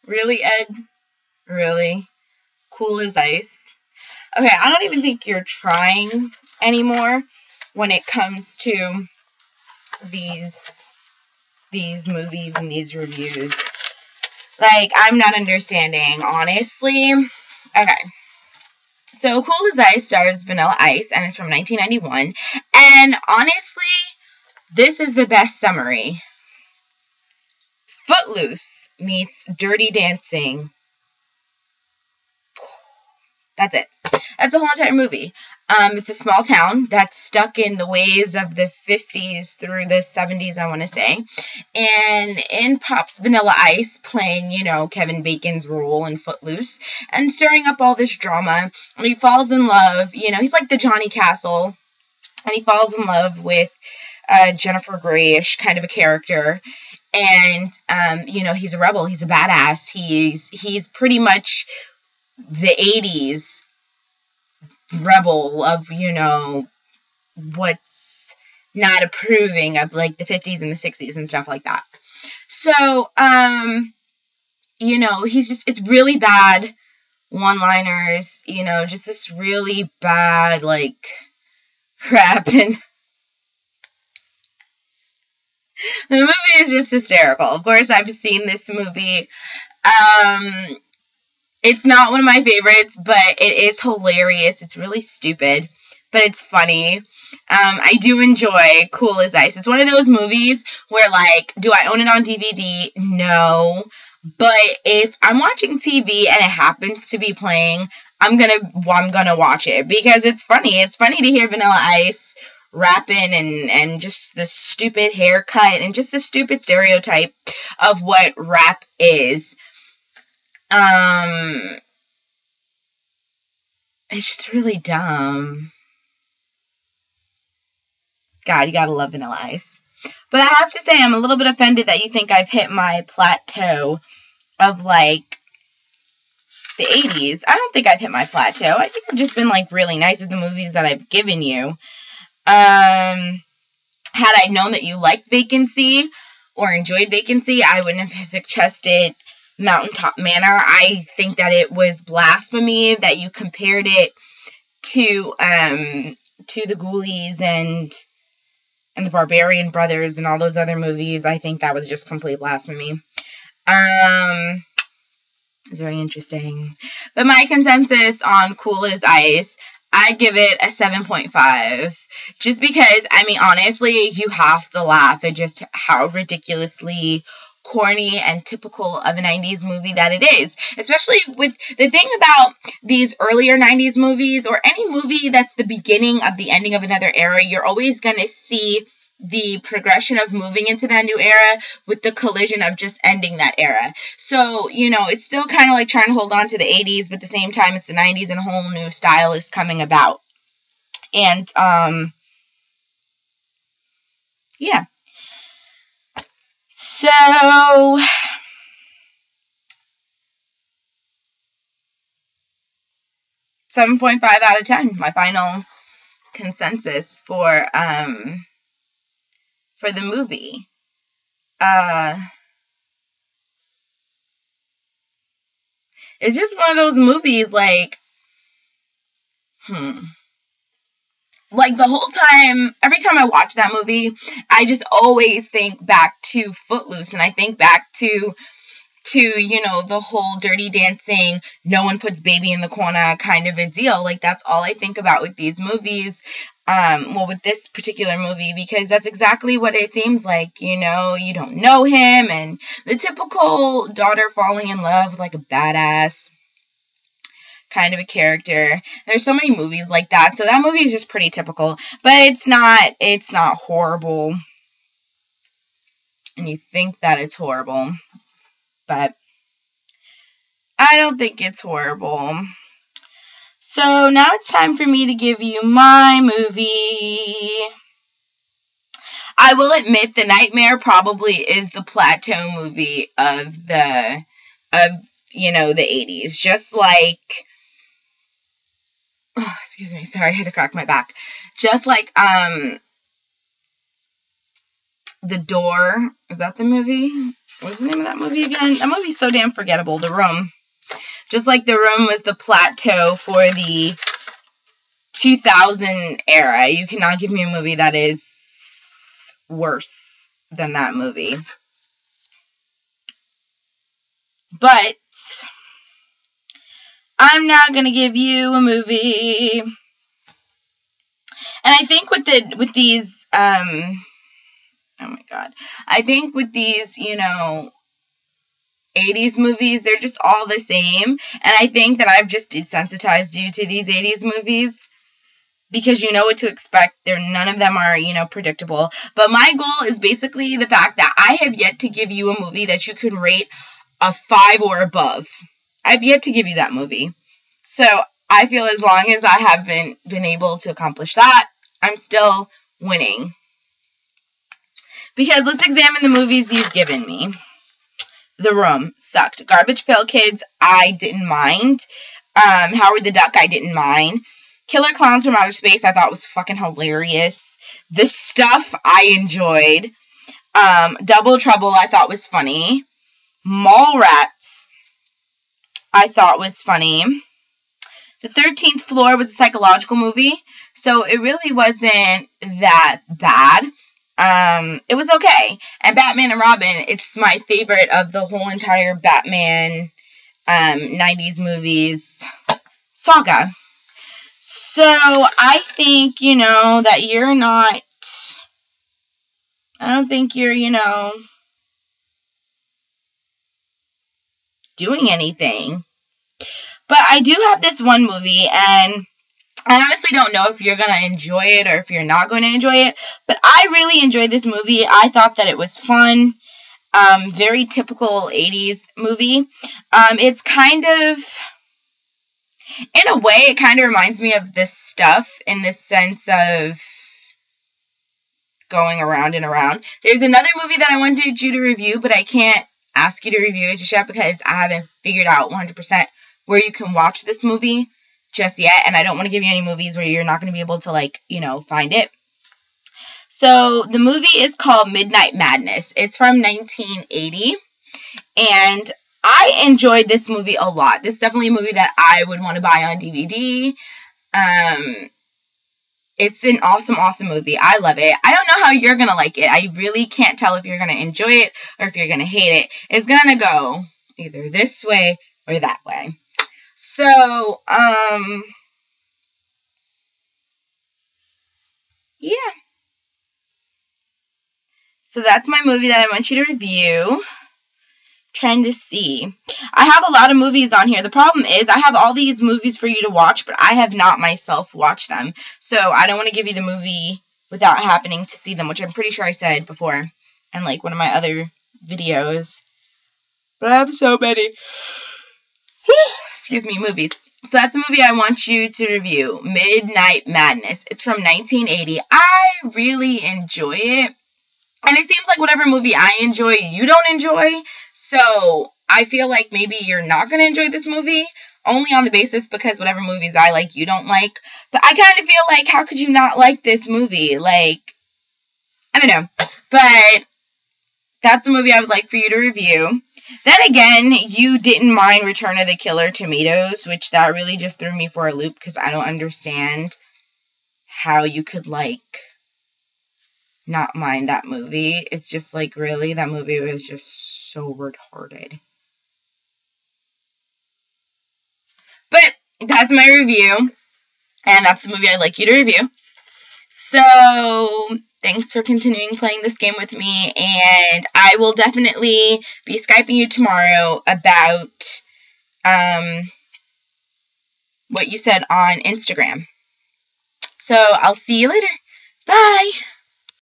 Really, Ed? Really? Cool as ice. Okay, I don't even think you're trying anymore when it comes to these movies and these reviews. Like, I'm not understanding, honestly. Okay. So, Cool as Ice stars Vanilla Ice, and it's from 1991. And honestly, this is the best summary. Footloose meets Dirty Dancing. That's it. That's the whole entire movie. It's a small town that's stuck in the ways of the 50s through the 70s, I want to say. And in pops Vanilla Ice playing, Kevin Bacon's role in Footloose and stirring up all this drama. And he falls in love. He's like the Johnny Castle. And he falls in love with Jennifer Grayish kind of a character. And, he's a rebel. He's a badass. He's pretty much the 80s rebel of, what's not approving of, like, the 50s and the 60s and stuff like that. So, it's really bad one-liners, just this really bad, like, rap, and the movie is just hysterical. Of course, I've seen this movie. It's not one of my favorites, but it is hilarious. It's really stupid, but it's funny. I do enjoy Cool as Ice. It's one of those movies where, like, do I own it on DVD? No. But if I'm watching TV and it happens to be playing, I'm gonna watch it because it's funny. It's funny to hear Vanilla Ice rapping and just the stupid haircut and just the stupid stereotype of what rap is. It's just really dumb. God, you gotta love Vanilla Ice. But I have to say, I'm a little bit offended that you think I've hit my plateau of, like, the 80s. I don't think I've hit my plateau. I think I've just been, like, really nice with the movies that I've given you. Had I known that you liked Vacancy or enjoyed Vacancy, I wouldn't have suggested Mountaintop Manor. I think that it was blasphemy that you compared it to the Ghoulies and the Barbarian Brothers and all those other movies. I think that was just complete blasphemy. It's very interesting. But my consensus on Cool as Ice, I give it a 7.5. Just because, honestly, you have to laugh at just how ridiculously corny and typical of a 90s movie that it is. Especially with the thing about these earlier 90s movies, or any movie that's the beginning of the ending of another era, you're always going to see the progression of moving into that new era with the collision of just ending that era. So, it's still kind of like trying to hold on to the 80s, but at the same time, it's the 90s and a whole new style is coming about. And, yeah. So, 7.5 out of 10, my final consensus for the movie. It's just one of those movies, like, like, the whole time, every time I watch that movie, I just always think back to Footloose, and I think back to the whole Dirty Dancing, no one puts baby in the corner kind of a deal. Like, that's all I think about with these movies. With this particular movie, because that's exactly what it seems like. You don't know him, and the typical daughter falling in love with, like, a badass kind of a character. There's so many movies like that, so that movie is just pretty typical, but it's not horrible, and you think that it's horrible, but I don't think it's horrible. So now it's time for me to give you my movie. I will admit The Nightmare probably is the plateau movie of the 80s. Just like, excuse me, sorry, I had to crack my back. Just like, The Door, is that the movie? What's the name of that movie again? That movie's so damn forgettable. The Room. Just like The Room was the plateau for the 2000 era. You cannot give me a movie that is worse than that movie. But I'm not gonna give you a movie. And I think with these oh my god. I think with these, 80s movies, they're just all the same. And I think that I've just desensitized you to these 80s movies because you know what to expect. None of them are, predictable. But my goal is basically the fact that I have yet to give you a movie that you can rate a 5 or above. I've yet to give you that movie. So I feel as long as I haven't been able to accomplish that, I'm still winning. Because let's examine the movies you've given me. The Room sucked. Garbage Pail Kids, I didn't mind. Howard the Duck, I didn't mind. Killer Clowns from Outer Space, I thought was fucking hilarious. The Stuff, I enjoyed. Double Trouble, I thought was funny. Mallrats, I thought was funny. The 13th Floor was a psychological movie, so it really wasn't that bad. It was okay. And Batman and Robin, it's my favorite of the whole entire Batman 90s movies saga. So I think, that you're not, I don't think you're, doing anything. But I do have this one movie, and I honestly don't know if you're going to enjoy it or if you're not going to enjoy it, but I really enjoyed this movie. I thought that it was fun. Very typical 80s movie. It's kind of, in a way, it kind of reminds me of This Stuff in the sense of going around and around. There's another movie that I wanted you to review, but I can't ask you to review it just yet because I haven't figured out 100% where you can watch this movie just yet, and I don't want to give you any movies where you're not going to be able to, find it. So, the movie is called Midnight Madness. It's from 1980, and I enjoyed this movie a lot. This is definitely a movie that I would want to buy on DVD. It's an awesome, awesome movie. I love it. I don't know how you're going to like it. I really can't tell if you're going to enjoy it or if you're going to hate it. It's going to go either this way or that way. So, yeah. So that's my movie that I want you to review. Trying to see. I have a lot of movies on here. The problem is I have all these movies for you to watch, but I have not myself watched them. So I don't want to give you the movie without happening to see them, which I'm pretty sure I said before in like one of my other videos. But I have so many. Excuse me, movies. So that's a movie I want you to review. Midnight Madness. It's from 1980. I really enjoy it. And it seems like whatever movie I enjoy, you don't enjoy. So I feel like maybe you're not going to enjoy this movie. Only on the basis because whatever movies I like, you don't like. But I kind of feel like, how could you not like this movie? Like, I don't know. But that's the movie I would like for you to review. Then again, you didn't mind Return of the Killer Tomatoes, which that really just threw me for a loop because I don't understand how you could, not mind that movie. It's just really, that movie was just so retarded. But that's my review, and that's the movie I'd like you to review. So thanks for continuing playing this game with me, and I will definitely be Skyping you tomorrow about what you said on Instagram. So I'll see you later. Bye!